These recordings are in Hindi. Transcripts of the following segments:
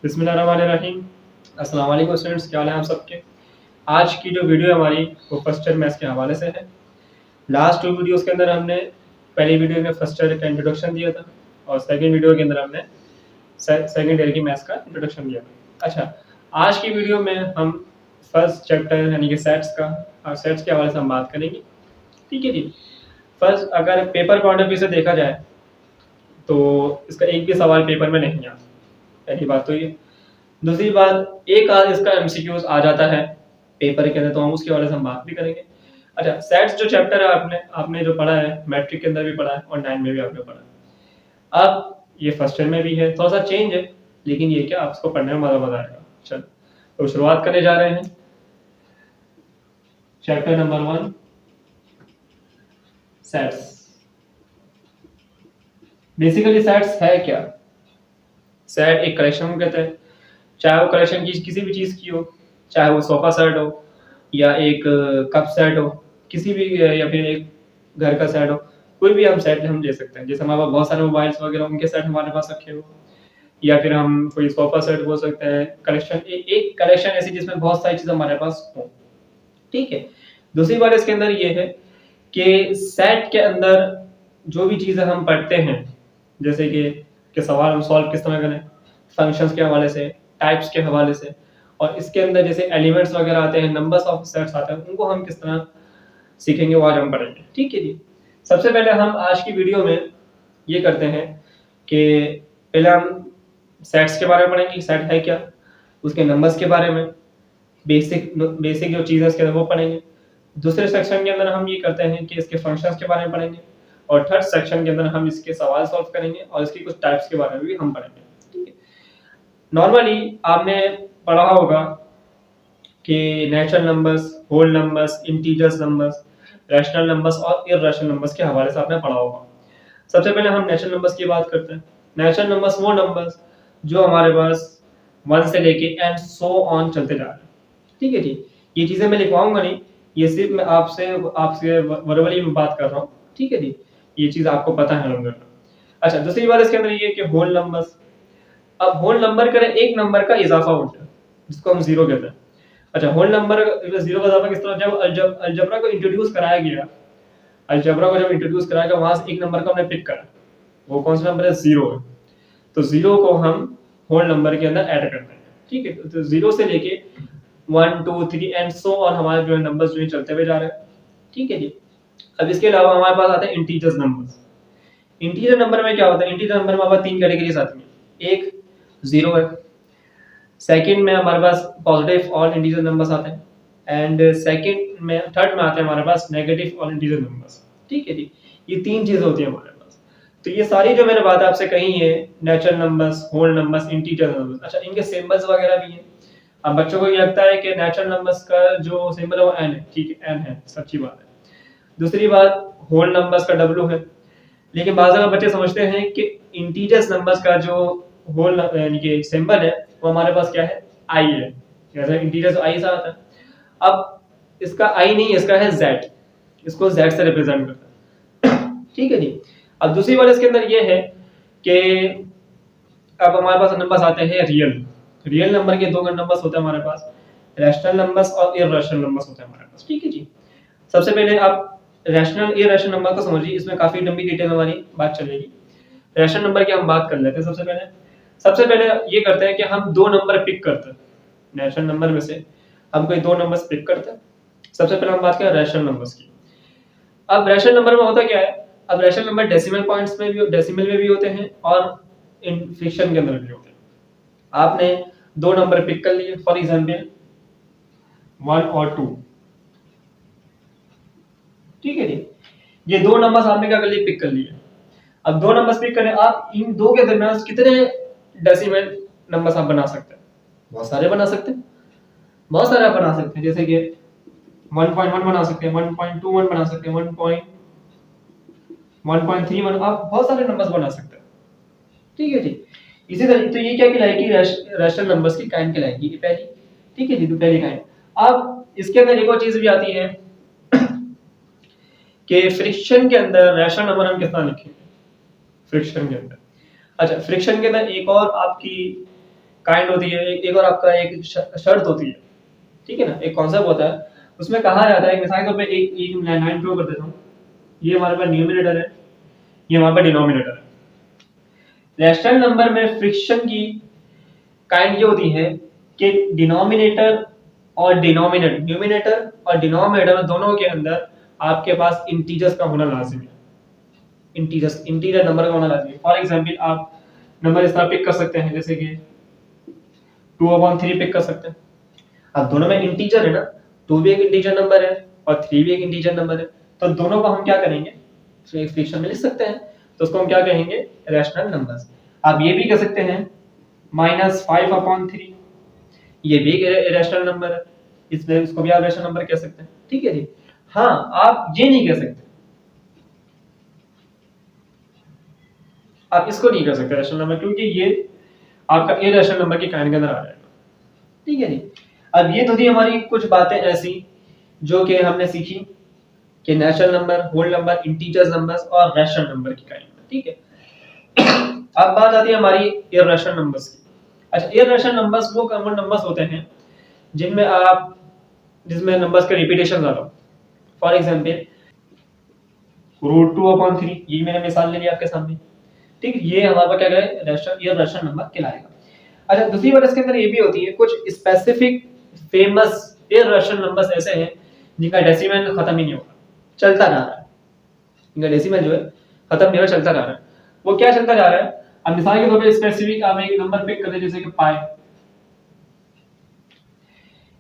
बिस्मिल्लाहिर्रहमानिर्रहीम। अस्सलाम वालेकुम स्टूडेंट्स, क्या हाल है आप सबके। आज की जो वीडियो है हमारी वो फर्स्ट ईयर मैथ्स के हवाले से है। लास्ट 2 वीडियोस के अंदर हमने पहली वीडियो में फर्स्ट ईयर का इंट्रोडक्शन दिया था और सेकंड वीडियो के अंदर हमने सेकंड ईयर की मैथ्स का इंट्रोडक्शन दिया था। अच्छा, आज की वीडियो में हम फर्स्ट चैप्टर यानी कि सेट्स के हवाले से हम बात करेंगे। ठीक है जी। फर्स्ट, अगर पेपर पॉइंट ऑफ व्यू से देखा जाए तो इसका एक भी सवाल पेपर में नहीं आता। पहली बात तो ये। दूसरी बात, एक आध इसका एमसीक्यूज आ जाता है पेपर के अंदर, तो हम उसके बारे में हम बात भी करेंगे। अच्छा, सेट्स जो चैप्टर है आपने आपने जो पढ़ा है, मैट्रिक के अंदर भी पढ़ा है और 9 में भी आपने पढ़ा है। अब ये फर्स्ट ईयर में भी है, थोड़ा सा चेंज है, लेकिन ये क्या आपको पढ़ने में मजा आएगा। चल, तो शुरुआत करने जा रहे हैं। Chapter number 1, sets. Basically sets है क्या? सेट एक कलेक्शन को कहते हैं, चाहे वो कलेक्शन की किसी भी चीज की हो, चाहे वो सोफा सेट हो या एक कप सेट हो, किसी भी या फिर एक घर का सेट हो, कोई भी हम सेट हम ले सकते हैं। जैसे हमारे पास बहुत सारे मोबाइल्स वगैरह उनके सेट हमारे पास रखे हो, या फिर हम कोई सोफा सेट बोल सकते हैं। कलेक्शन एक कलेक्शन ऐसी जिसमें बहुत सारी चीजें हमारे पास हो। ठीक है। दूसरी बात इसके अंदर ये है कि सेट के अंदर जो भी चीजें हम पढ़ते हैं, जैसे कि सवाल हम सॉल्व किस तरह करें, फंक्शंस के हवाले से, टाइप्स के हवाले से, और इसके अंदर जैसे एलिमेंट्स वगैरह आते हैं, नंबर्स ऑफ सेट्स आते हैं, उनको हम किस तरह सीखेंगे वो आज हम पढ़ेंगे। ठीक है जी। सबसे पहले हम आज की वीडियो में ये करते हैं कि पहले हम सेट्स के बारे में पढ़ेंगे, सेट है क्या, उसके नंबर्स के बारे में, बेसिक बेसिक जो चीज़ें उसके अंदर वो पढ़ेंगे। दूसरे सेक्शन के अंदर हम ये करते हैं कि इसके फंक्शंस के बारे में पढ़ेंगे, और थर्ड सेक्शन के अंदर हम इसके सवाल सॉल्व करेंगे और इसकी कुछ टाइप्स के बारे में भी हम पढ़ेंगे। ठीक है। नॉर्मली आपने पढ़ा होगा कि natural numbers, whole numbers, integers numbers, rational numbers और इररेशनल नंबर्स के हवाले से आपने पढ़ा होगा। सबसे पहले हम नेचुरल नंबर्स की बात करते हैं। नेचुरल नंबर्स वो नंबर्स जो हमारे पास 1 से लेके एंड सो ऑन चलते जा रहे हैं। ठीक है जी। ये चीजें मैं लिखवाऊंगा नहीं, ये सिर्फ मैं आपसे आपसे वर्बली में बात कर रहा हूँ। ठीक है जी। ये चीज आपको पता है नंबर का। अच्छा, दूसरी बात इसके अंदर ये है कि होल नंबर्स। अब होल नंबर करें एक नंबर का इजाफा होता है, जिसको हम जीरो कहते हैं। अच्छा, होल नंबर जीरो का इजाफा किस तरह? जब अलजबरा को इंट्रोड्यूस कराया गया, अलजबरा को जब इंट्रोड्यूस कराया गया, वहां से एक नंबर को हमने पिक करा, वो कौन सा नंबर है? जीरो है। तो जीरो को हम होल नंबर के अंदर ऐड करते हैं। ठीक है। तो जीरो से लेके 1 2 3 एंड सो ऑन हमारे जो है नंबर्स जो है चलते हुए जा रहे हैं। ठीक है जी। अब इसके अलावा हमारे पास आते हैं इंटीजर्स नंबर्स। इंटीजर नंबर में क्या होता है? इंटीजर नंबर में हमारे पास 3 कैटेगरीज आती हैं। एक जीरो है, सेकंड में हमारे पास पॉजिटिव ऑल इंटीजर नंबर्स आते हैं, एंड सेकंड में थर्ड में आते हैं हमारे पास नेगेटिव ऑल इंटीजर नंबर्स। ठीक है जी। ये 3 चीजें होती हैं हमारे पास। तो ये सारी जो मैंने बात आपसे कही है, natural numbers, whole numbers, integer numbers, अच्छा इनके सिंबल्स वगैरह भी हैं। अब बच्चों को ये लगता है कि नेचुरल नंबर्स का जो सिंबल है वो एन है। ठीक है, एन है, सच्ची बात है। दूसरी बात, होल नंबर्स का डब्ल्यू है। लेकिन बाज़ अगर बच्चे समझते हैं कि इंटीजर्स नंबर्स का जो होल यानी कि सिंबल है वो हमारे पास क्या है? आई है। जैसे इंटीजर्स आई से आता है। अब इसका आई नहीं, इसका है जेड, इसको जेड से रिप्रेजेंट करता है। ठीक है जी। अब दूसरी बात इसके अंदर ये है कि अब हमारे पास नंबर्स आते हैं रियल। रियल नंबर के 2 नंबर्स होते हैं हमारे पास, रैशनल नंबर्स और इररेशनल नंबर्स होते हैं हमारे पास। ठीक है जी। सबसे पहले आप रैशनल इररेशनल नंबर को समझिए, इसमें काफी लंबी डिटेल हमारी बात चलेगी। रैशनल नंबर की हम बात कर लेते हैं। सबसे पहले ये करते हैं कि हम 2 नंबर पिक करते हैं। रैशनल नंबर में से हम कोई 2 नंबर्स पिक करते हैं। सबसे पहले हम बात करें रैशनल नंबर्स की। अब रैशनल नंबर में होता क्या है? अब रैशनल नंबर डेसिमल पॉइंट्स में भी, डेसिमल में भी होते हैं और इन फ्रैक्शन के अंदर भी होते हैं। आपने 2 नंबर पिक कर लिए, फॉर एग्जांपल 1 और 2। ठीक है जी। ये 2 नंबर्स आपने क्या कर लिए? पिक कर लिए। अब 2 नंबर्स पिक करें, आप इन 2 के दरमियान कितने डेसिमल नंबर्स आप बना सकते हैं? बहुत सारे बना सकते हैं, बहुत सारे आप बना सकते हैं। जैसे कि 1.1 बना सकते हैं, 1.21 बना सकते हैं, 1.31, आप बहुत सारे नंबर्स बना सकते हैं। ठीक है जी। इसी तरह तो ये क्या कहलाएगी? रैशनल नंबर्स की काइंड कहलाएगी, ये पहली। ठीक है जी, तो पहली काइंड। अब इसके अंदर एक और चीज भी आती है कि फ्रिक्शन के अंदर रैशनल नंबर हम कितना लिखेंगे फ्रिक्शन के अंदर। अच्छा, फ्रिक्शन के अंदर एक और आपकी काइंड होती है, एक और आपका एक शर्त होती है, ठीक है ना, एक कॉन्सेप्ट होता है। उसमें कहा जाता है, मिसाल के तौर पे एक लाइन ड्रॉ कर देता हूँ, ये हमारे पास न्यूमरेटर है, ये हमारे पास डिनोमिनेटर है। रैशनल नंबर में फ्रिक्शन की काइंड ये होती है कि डिनोमिनेटर और डिनोमिनेटर, न्यूमरेटर और डिनोमिनेटर दोनों के अंदर आपके पास इंटीजर्स का होना लाजिम है, इंटीजर नंबर का होना लाजिम है। फॉर एग्जांपल आप नंबर इस तरह पिक कर सकते हैं, जैसे कि 2/3 पिक कर सकते हैं। अब दोनों में इंटीजर है ना, 2 भी एक इंटीजर नंबर है और 3 भी एक इंटीजर नंबर है, तो दोनों को हम क्या करेंगे, तो एक फ्रिक्शन में लिख सकते हैं, तो उसको हम क्या कहेंगे, रैशनल नंबर्स। आप ये भी कह सकते हैं -5/3, ये भी एक रैशनल नंबर है, इसलिए उसको भी आप रैशनल नंबर कह सकते हैं, ठीक है जी। हाँ, आप ये नहीं कह सकते, आप इसको नहीं कह सकते रैशनल नंबर, क्योंकि ये आपका इरैशनल नंबर की काइंड के अंदर आ जाएगा, ठीक है जी। अब ये तो थी हमारी कुछ बातें ऐसी जो कि हमने सीखी कि natural number, whole number, integers numbers और रैशनल नंबर की काइंड, ठीक है। अब बात आती है हमारी इरैशनल नंबर्स की। अच्छा, इरैशनल नंबर्स वो कॉमन नंबर्स होते हैं जिसमें नंबर्स का रिपीटेशन ज्यादा हो। फॉर एग्जांपल √2/3, ये मैंने मिसाल ले लिया आपके सामने, ठीक, ये हमारे पास क्या है, इरैशनल नंबर कहलाएगा। अच्छा, दूसरी बात इसके अंदर ये भी होती है, कुछ स्पेसिफिक फेमस इरैशनल नंबर्स ऐसे हैं जिनका डेसिमल खत्म ही नहीं होगा, चलता जा रहा है, इनका डेसिमल जो है खत्म नहीं हो रहा, चलता जा रहा है। वो क्या चलता जा रहा है, अब मिसाल के तौर पे स्पेसिफिक आप एक नंबर पिक कर ले, जैसे कि पाई,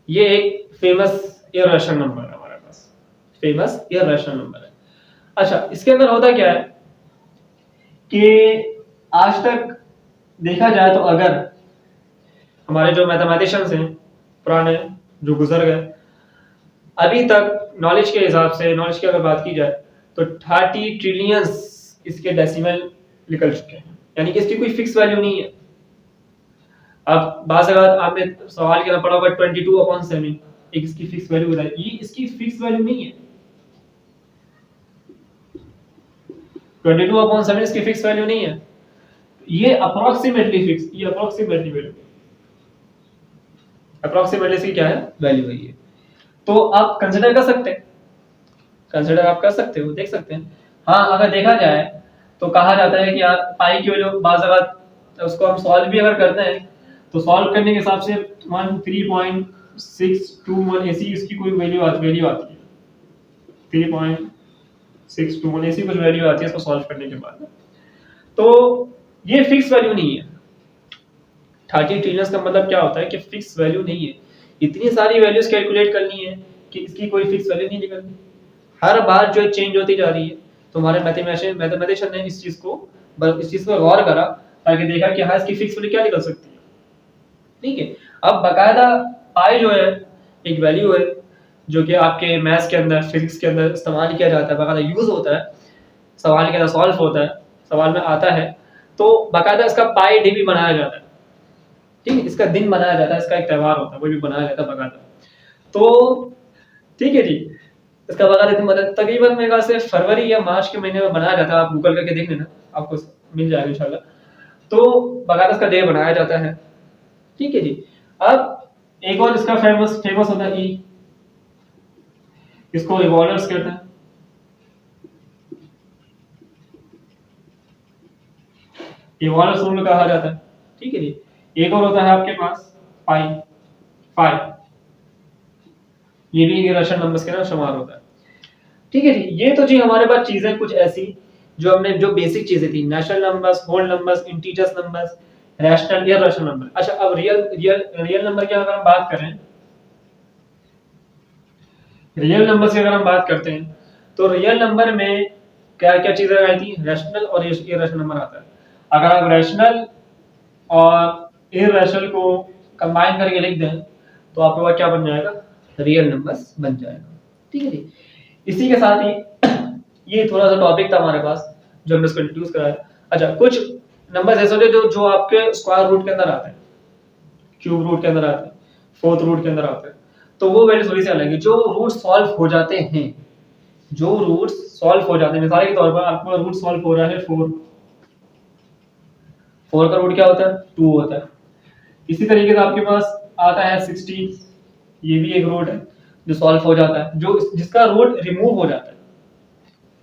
ये एक फेमस इरैशनल नंबर है हमारे पास, फेमस इरैशनल नंबर है। अच्छा, इसके अंदर होता क्या है कि आज तक देखा जाए तो अगर हमारे जो मैथमेटिशियंस हैं पुराने जो गुजर गए, अभी तक नॉलेज के हिसाब से, नॉलेज की अगर बात की जाए तो 30 ट्रिलियंस इसके डेसिमल निकल चुके हैं, यानी कि इसकी कोई फिक्स वैल्यू नहीं है। अब बात अगर आपने सवाल के पढ़ा होगा 22/7, एक इसकी फिक्स वैल्यू बताई, ये इसकी फिक्स वैल्यू नहीं है, 22/7 इसकी फिक्स वैल्यू नहीं है, ये अप्रोक्सीमेटली फिक्स, ये अप्रोक्सीमेटली वैल्यू, अप्रोक्सीमेटली इसकी क्या है, वैल्यू है ये। तो आप कंसीडर कर सकते हैं, कंसीडर आप कर सकते हो, देख सकते हैं। हाँ, अगर देखा जाए तो कहा जाता है कि यार पाई की वैल्यू बाज़ अगर उसको हम सॉल्व भी अगर करते हैं तो सॉल्व करने के हिसाब से 13.621 ऐसी इसकी कोई वैल्यू आती है, 3.621 ऐसी कुछ वैल्यू आती है इसको सॉल्व करने के बाद। तो ये फिक्स वैल्यू नहीं है। 30 ट्रिलियंस का मतलब क्या होता है कि फिक्स वैल्यू नहीं है, इतनी सारी वैल्यूज कैलकुलेट करनी है कि इसकी कोई फिक्स वैल्यू नहीं निकलनी, हर बार जो चेंज होती जा रही है। तो हमारे मैथमेटिशियन ने इस चीज को गौर करा, ताकि देखा कि हाँ इसकी फिक्स वैल्यू क्या निकल सकती है, ठीक है। अब बकायदा पाई जो है एक वैल्यू है जो कि आपके मैथ्स के अंदर, फिजिक्स के अंदर इस्तेमाल किया जाता है, बकायदा यूज होता है, सवाल के अंदर सॉल्व होता है, सवाल में आता है, तो बकायदा इसका पाई डे भी बनाया जाता है, ठीक है, इसका दिन बनाया जाता है, इसका एक त्यौहार होता है, वो भी बनाया जाता है बकायदा। तो ठीक है जी, इसका बकायदा मतलब तकरीबन मेरे ख्याल से फरवरी या मार्च के महीने में बनाया जाता है, आप गूगल करके देख लेना, आपको मिल जाएगा इंशाल्लाह। तो बकायदा इसका डे बनाया जाता है, ठीक है जी। अब एक और इसका फेमस होता है ई, इसको इवॉल्वर्स कहते हैं, इवॉल्वर्स रूल कहा जाता है, ठीक है जी। एक और होता है आपके पास पाई, ये भी इरैशनल नंबर्स के ना शुमार होता है, ठीक है जी। ये तो जी हमारे पास चीजें कुछ ऐसी जो हमने, जो बेसिक चीजें थी, natural numbers, whole numbers, integers numbers, rational, irrational number. अच्छा, अब रियल नंबर की अगर हम बात करें, रियल नंबर की अगर हम बात करते हैं तो रियल नंबर में क्या क्या चीजें आई थी, रैशनल और इरैशनल नंबर आता है। अगर आप रैशनल और इरैशनल को कंबाइन करके लिख दें तो आपके पास क्या बन जाएगा, रियल नंबर्स बन जाएगा, ठीक है जी। इसी के साथ ही ये थोड़ा सा टॉपिक था हमारे पास जो हमने इसको इंट्रोड्यूस कराया। अच्छा, कुछ नंबर्स ऐसे होते हैं जो आपके स्क्वायर रूट के अंदर आते हैं, क्यूब रूट के अंदर आते हैं, फोर्थ रूट के अंदर आते हैं, तो वो वैल्यू थोड़ी सी अलग है। जो रूट सॉल्व हो जाते हैं, जो रूट सॉल्व हो जाते हैं, मिसाल के तौर पर आपका रूट सॉल्व हो रहा है 4 का रूट क्या होता है, 2 होता है, इसी तरीके से आपके पास आता है 16, ये भी एक रूट है जो सॉल्व हो जाता है, जो जिसका रूट रिमूव हो जाता है।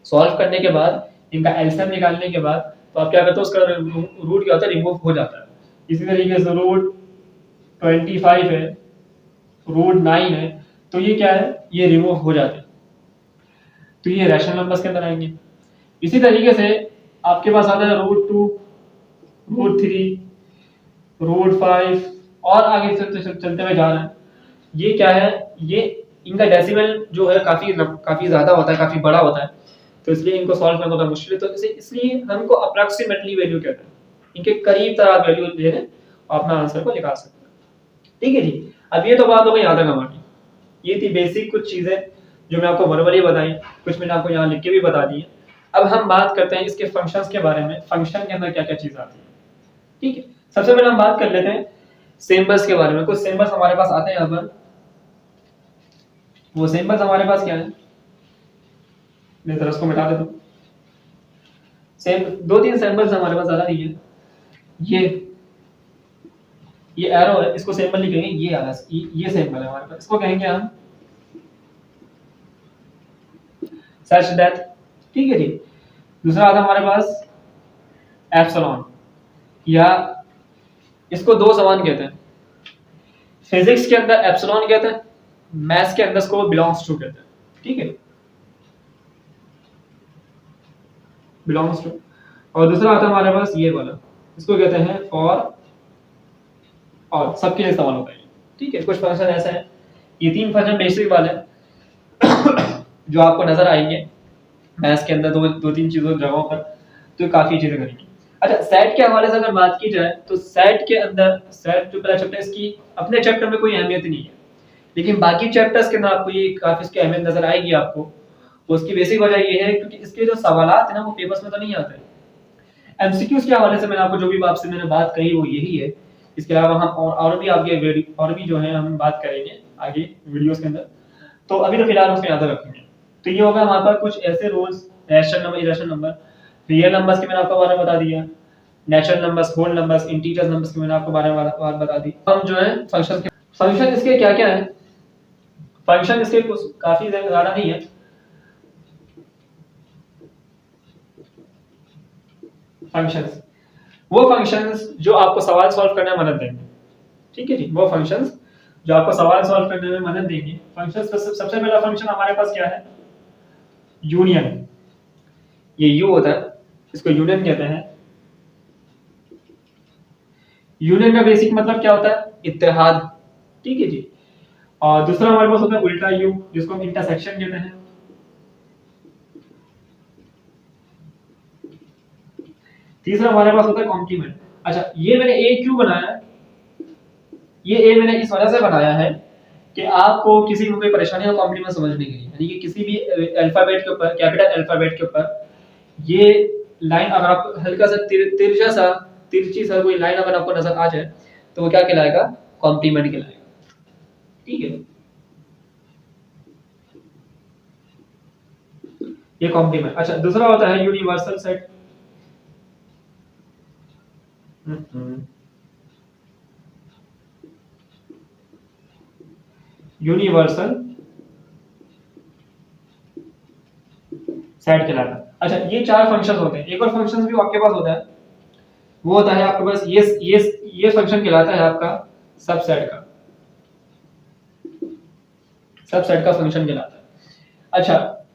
सॉल्व करने के बाद इनका एलसीएम निकालने के बाद तो आप क्या करते हो, उसका रूट क्या होता है, रिमूव हो जाता है। इसी तरीके से रूट 25 है, रूट 9 है, तो ये क्या है, ये रिमूव हो जाते हैं, तो ये रैशनल नंबर्स के अंदर आएंगे। इसी तरीके से आपके पास आता है रूट 2, रूट 3, रूट 5 और आगे चलते हुए जा रहे हैं। ये क्या है, ये इनका डेसिमल जो है काफी ज्यादा होता है, काफी बड़ा होता है, तो इसलिए इनको सॉल्व करना थोड़ा मुश्किल है, तो इसलिए हमको अप्रॉक्सीमेटली वैल्यू कहते हैं, इनके करीब तरह आप वैल्यू ले लें और अपना आंसर को निकाल सकते हैं। ठीक है जी। अब ये तो बात हो गई आधा नंबर, ये थी बेसिक कुछ चीजें जो मैं आपको वर्बली बताई, कुछ मैंने आपको यहाँ लिख के भी बता दी है। अब हम बात करते हैं इसके फंक्शंस के बारे में, फंक्शन के अंदर क्या क्या चीज आती है। ठीक है, सबसे पहले हम बात कर लेते हैं सिंबल्स के बारे में। कुछ सिंबल्स हमारे पास आते हैं यहाँ पर, वो सिंबल्स हमारे पास क्या है, मैं जरा उसको मिटा देता हूँ। सेम 2-3 सिंबल्स हमारे पास आ रही है, ये एरो है, इसको सिंबल लिखेंगे, ये आ रहा है, ये सिंबल है हमारे पास, इसको कहेंगे हम सच दैट। ठीक है जी। दूसरा आता है हमारे पास एप्सिलॉन, या इसको दो समान कहते हैं, फिजिक्स के अंदर एप्सिलॉन कहते हैं, मैथ्स के अंदर इसको बिलोंग्स टू कहते हैं। ठीक है, बिलोंग्स टू। और दूसरा आता है हमारे पास ये वाला, इसको कहते हैं फॉर, और सबके लिए सवाल होता है। ठीक है, कुछ फंक्शन ऐसे हैं, ये 3 फंक्शन बेसिक वाले जो आपको नजर आएंगे मैथ्स के अंदर दो तीन चीजों जगहों पर, तो काफी चीजें करेंगे। अच्छा, सेट के हवाले से अगर बात की जाए तो सेट के अंदर, सेट जो पहला चैप्टर है इसकी अपने चैप्टर में कोई अहमियत नहीं है, लेकिन बाकी चैप्टर्स के अंदर आपको ये काफी इसकी अहमियत नजर आएगी आपको। उसकी बेसिक वजह ये है क्योंकि इसके जो सवालात है ना वो पेपर्स में तो नहीं आते। एमसीक्यूज के हवाले से मैंने आपको जो भी आपसे मैंने बात कही वो यही है। इसके अलावा हम और भी आगे और भी जो है हम बात करेंगे आगे वीडियोस के अंदर, तो अभी तो फिलहाल उसमें याद रखेंगे। तो ये होगा हमारे पास कुछ ऐसे rules, rational number, irrational number, real numbers के मैंने आपको बारे में बता दिया, natural numbers, whole numbers, integers numbers के मैंने आपको बारे में बात बता दी। हम जो है फंक्शन इसके क्या क्या है, फंक्शन इसके कुछ काफी ज्यादा नहीं है। फंक्शंस, वो फंक्शंस जो आपको सवाल सॉल्व करने में मदद देंगे। ठीक है जी, वो फंक्शंस जो आपको सवाल सॉल्व करने में मदद देंगे। फंक्शंस सबसे पहला फंक्शन हमारे पास क्या है, यूनियन। ये यू होता है, इसको यूनियन कहते हैं। यूनियन का बेसिक मतलब क्या होता है, इत्तेहाद। ठीक है जी। और दूसरा हमारे पास होता है उल्टा यू, जिसको हम इंटरसेक्शन कहते हैं। तीसरा हमारे पास होता है कॉम्प्लीमेंट। अच्छा, ये मैंने ए क्यों बनाया, ये ए मैंने इस वजह से बनाया है कि आपको किसी भी कोई परेशानी हो कॉम्प्लीमेंट समझने के लिए, यानी कि किसी भी अल्फाबेट के ऊपर, कैपिटल अल्फाबेट के ऊपर ये लाइन अगर आपको हल्का सा तिरछा सा, तिरछी सा कोई लाइन अगर आपको नजर आ जाए तो वो क्या कहलाएगा, कॉम्प्लीमेंट कहलाएगा। ठीक है, ये कॉम्प्लीमेंट। अच्छा, दूसरा होता है यूनिवर्सल सेट। यूनिवर्सल सेट कहलाता है। अच्छा, ये 4 फंक्शंस होते हैं। एक और फंक्शंस भी आपके पास होता है, वो होता है आपके पास ये फंक्शन कहलाता है आपका सबसेट का, सबसेट का फंक्शन कहलाता है। अच्छा,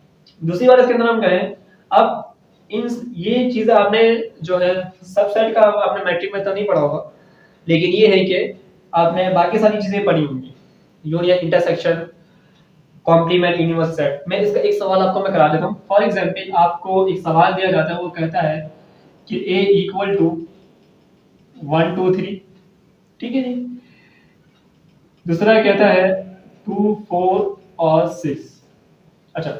दूसरी बात इसके अंदर हम कहें, अब इन ये चीजें आपने जो है सबसेट का आपने मैट्रिक में तो नहीं पढ़ा होगा, लेकिन ये है कि आपने बाकी सारी चीजें पढ़ी होंगी, union, intersection, complement, universal set. मैं इसका एक सवाल आपको मैं करा देता हूँ। फॉर एग्जांपल आपको एक सवाल दिया जाता है, वो कहता है कि a इक्वल टू 1 2 3। ठीक है जी। दूसरा कहता है 2 4 और 6। अच्छा,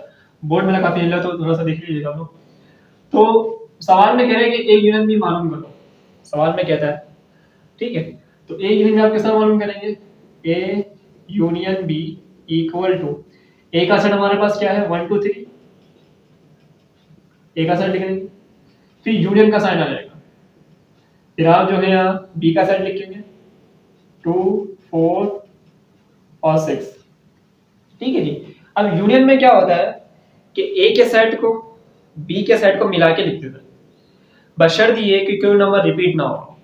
बोर्ड मेरा काफी हिला तो थोड़ा सा देख लीजिएगा आप लोग। तो सवाल में कह रहे हैं कि ए यूनियन बी मालूम करो, सवाल में कहता है। ठीक है, तो ए यूनियन आप कैसे मालूम करेंगे, A union B equal to, A का सेट हमारे पास क्या है 1 2 3, ए का सेट लिखेंगे, फिर यूनियन का साइन आ जाएगा, फिर आप जो है यहाँ बी का सेट लिखेंगे, 2 4 और 6। ठीक है जी। अब यूनियन में क्या होता है कि ए के सेट को बी के सेट को मिला के लिख देते हैं, बशर्ते ये कि कोई नंबर रिपीट ना हो।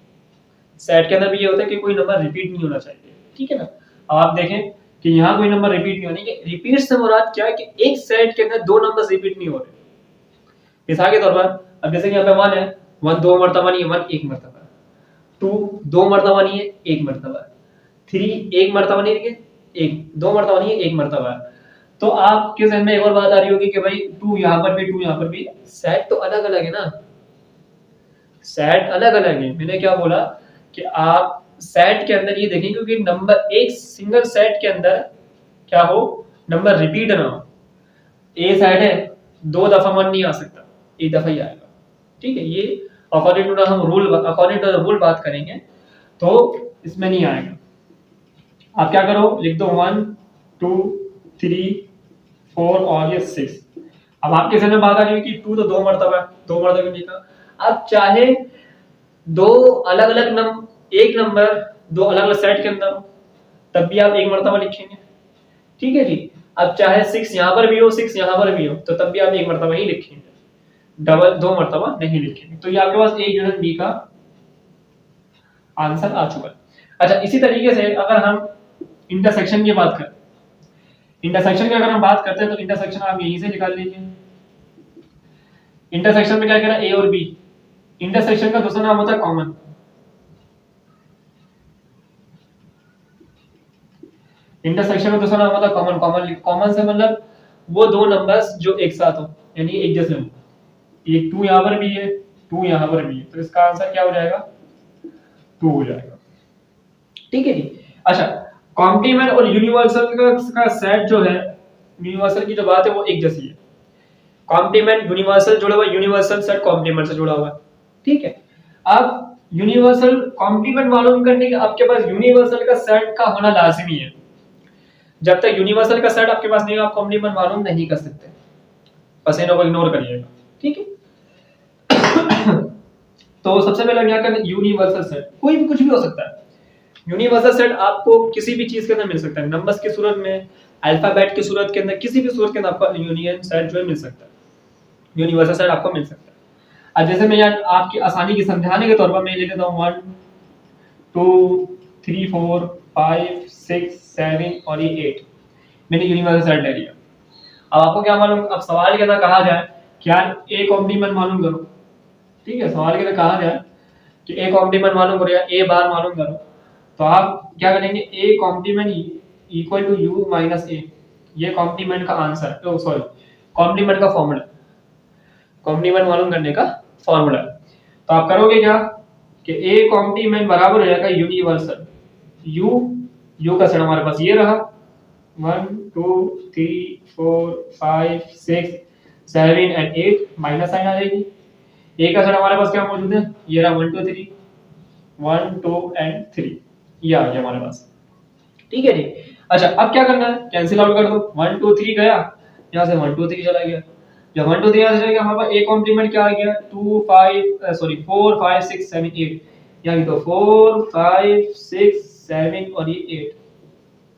सेट के अंदर भी ये होता है कि कोई नंबर रिपीट नहीं होना चाहिए। ठीक है ना। अब आप देखें कि यहाँ कोई नंबर रिपीट नहीं होने की, रिपीट से मुराद क्या है कि एक सेट के अंदर दो नंबर रिपीट नहीं हो रहे। मिसाल के तौर पर अब जैसे कि यहाँ पे 1 है, 1 दो मरतबा नहीं है, 1 एक मरतबा है, 2 दो मरतबा नहीं है, एक मरतबा है, 3 एक मरतबा नहीं है, एक दो मरतबा नहीं है, एक मरतबा है। तो आपके ज़हन में एक और बात आ रही होगी कि भाई 2 यहाँ पर भी 2 यहाँ पर भी, सेट तो अलग अलग है ना, सेट अलग अलग है। मैंने क्या बोला कि आप सेट के अंदर ये देखें क्योंकि नंबर एक सिंगल सेट के अंदर क्या हो, नंबर रिपीट ना हो। ए सेट है, दो दफा 1 नहीं आ सकता, एक दफा ही आएगा। ठीक है, ये अकॉर्डिंग टू हम रूल, अकॉर्डिंग टू रूल बात करेंगे तो इसमें नहीं आएगा। आप क्या करो, लिख दो 1 2 3 4 और ये 6। अब आपके ज़हन में बात आ रही है कि 2 तो दो मरतबा है, दो मरतबा क्यों लिखा। अब चाहे दो अलग अलग एक नंबर दो अलग अलग सेट के अंदर हो तब भी आप एक मरतबा लिखेंगे। ठीक है जी। अब चाहे 6 यहाँ पर भी हो 6 यहाँ पर भी हो तो तब भी आप एक मरतबा ही लिखेंगे, डबल दो मरतबा नहीं लिखेंगे। तो ये आपके पास ए यूनियन बी का आंसर आ चुका है। अच्छा, इसी तरीके से अगर हम इंटरसेक्शन की बात करें, इंटरसेक्शन की अगर हम बात करते हैं तो इंटरसेक्शन आप यहीं से निकाल लीजिए। इंटरसेक्शन में क्या कहना है, ए और बी। इंटरसेक्शन का दूसरा नाम होता है कॉमन। इंटरसेक्शन का दूसरा नाम होता है कॉमन। कॉमन से मतलब वो दो नंबर्स जो एक साथ हो, यानी एक जैसे हो। एक 2 यहाँ पर भी है, 2 यहाँ पर भी है, तो इसका आंसर क्या हो जाएगा, 2 हो जाएगा। ठीक है जी। अच्छा, कॉम्प्लीमेंट और यूनिवर्सल का सेट जो है, यूनिवर्सल की जो बात है वो एक जैसी है। कॉम्प्लीमेंट यूनिवर्सल जुड़ा हुआ, यूनिवर्सल सेट कॉम्प्लीमेंट से जुड़ा हुआ है। ठीक है। अब यूनिवर्सल कॉम्प्लीमेंट मालूम करने के आपके पास यूनिवर्सल का सेट का होना लाजमी है। जब तक यूनिवर्सल का सेट आपके पास नहीं है आप कॉम्प्लीमेंट मालूम नहीं कर सकते, बस इन्हें को इग्नोर करिएगा। ठीक है। तो सबसे पहले हम क्या करते हैं, यूनिवर्सल सेट कोई भी कुछ भी हो सकता है। यूनिवर्सल सेट आपको किसी भी चीज के अंदर मिल सकता है, नंबर्स की सूरत में, अल्फाबेट की सूरत के अंदर, किसी भी सूरत के अंदर आपको यूनियन सेट जो है मिल सकता है, यूनिवर्सल सेट आपको मिल सकता है। अब जैसे मैं यार आपकी आसानी की समझाने के तौर पर मैं ले लेता हूँ 1 2 3 4 5 6 7 और ये 8, मैंने यूनिवर्सल सेट ले लिया। अब आपको क्या मालूम, अब सवाल के अंदर कहा जाए कि यार ए कॉम्प्लीमेंट मालूम करो। ठीक है, सवाल के अंदर कहा जाए कि ए कॉम्प्लीमेंट मालूम करो या ए बार मालूम करो, तो आप क्या करेंगे, A complement equal to U minus A, ये कॉम्प्लीमेंट का आंसर, सॉरी कॉम्प्लीमेंट का फॉर्मूला, कॉम्प्लीमेंट मालूम करने का फॉर्मूला। तो आप करोगे क्या कि ए कॉम्प्लीमेंट बराबर हो जाएगा यूनिवर्सल, यू का सेट हमारे पास ये रहा 1 2 3 4 5 6 7 एंड 8, माइनस साइन आ जाएगी। ए का सेट हमारे पास क्या मौजूद है, ये रहा 1 2 3 1 2 एंड 3, ये आ गया हमारे पास। ठीक है जी। अच्छा, अब क्या करना है, कैंसिल आउट कर दो, 1 2 3 गया, यहाँ से 1 2 3 चला गया। जब 1 2 3 यहाँ से चला गया हमारे पास ए कॉम्प्लीमेंट क्या आ गया, 2 5 सॉरी 4 5 6 7 8, यहाँ तो 4 5 6 7 और ये 8,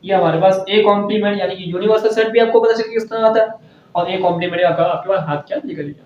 ये हमारे पास ए कॉम्प्लीमेंट यानी कि यूनिवर्सल सेट भी आपको पता चल किस तरह आता है, और ए कॉम्प्लीमेंट आपका आपके पास हाथ क्या निकल गया।